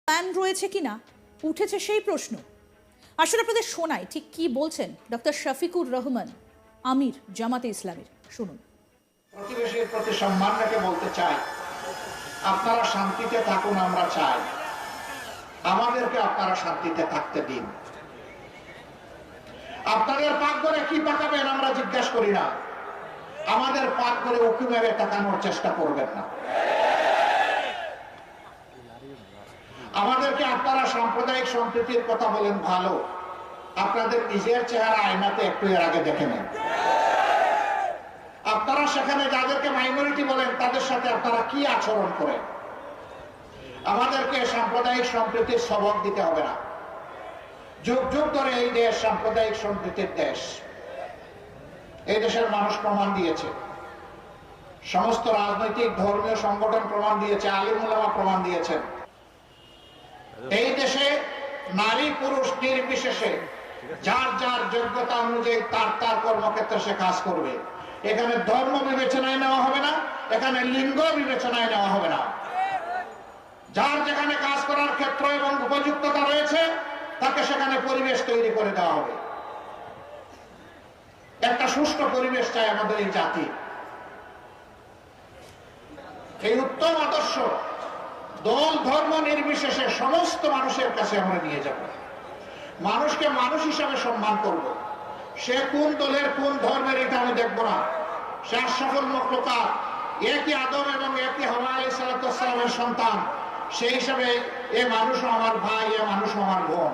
Plan রয়েছে কিনা উঠেছে সেই প্রশ্ন। আসলে আপনাদের শোনায় ঠিক কি বলছেন ডক্টর শফিকুর রহমান আমির জামাতে ইসলামীর, শুনুন। প্রতিবেশীর প্রতি সম্মান রেখে বলতে চাই, আপনারা শান্তিতে থাকুন, আমরা চাই আমাদেরকে আপনারা শান্তিতে থাকতে দিন। আপনাদের পাকঘরে কি পাকাবেন আমরা জিজ্ঞাসা করি না, আমাদের পাকঘরে উঁকি মেরে তাকানোর চেষ্টা করবেন না। আমাদেরকে আপনারা সাম্প্রদায়িক সম্প্রীতির কথা বলেন, ভালো, আপনাদের নিজের চেহারা আয়নাতে একটু এর আগে দেখে নেন। আপনারা সেখানে যাদেরকে মাইনরিটি বলেন তাদের সাথে আপনারা কি আচরণ করেন। আমাদেরকে সাম্প্রদায়িক সম্প্রীতির সবক দিতে হবে না। যুগ যুগ ধরে এই দেশ সাম্প্রদায়িক সম্প্রীতির দেশ। এই দেশের মানুষ প্রমাণ দিয়েছে, সমস্ত রাজনৈতিক ধর্মীয় সংগঠন প্রমাণ দিয়েছে, আলিম উলামা প্রমাণ দিয়েছেন। এই দেশে নারী পুরুষ নির্বিশেষে যার যার যোগ্যতা অনুযায়ী তার তার কর্মক্ষেত্রে সে কাজ করবে। এখানে ধর্ম বিবেচনায় নেওয়া হবে না, এখানে লিঙ্গ বিবেচনায় নেওয়া হবে না। যার যেখানে কাজ করার ক্ষেত্র এবং উপযুক্ততা রয়েছে তাকে সেখানে পরিবেশ তৈরি করে দেওয়া হবে। একটা সুষ্ঠু পরিবেশ চাই আমাদের এই জাতি। এই উত্তম আদর্শ দল ধর্ম নির্বিশেষে সমস্ত মানুষের কাছে আমরা নিয়ে যাব। মানুষকে মানুষ হিসাবে সম্মান করব। সে কোন দলের কোন ধর্মের এটা আমি দেখবো না। সে আশরাফুল মাখলুকাত, একই আদম এবং একই হাওয়া আলাইহিস সালামের সন্তান। সেই হিসাবে এ মানুষও আমার ভাই, এ মানুষও আমার বোন।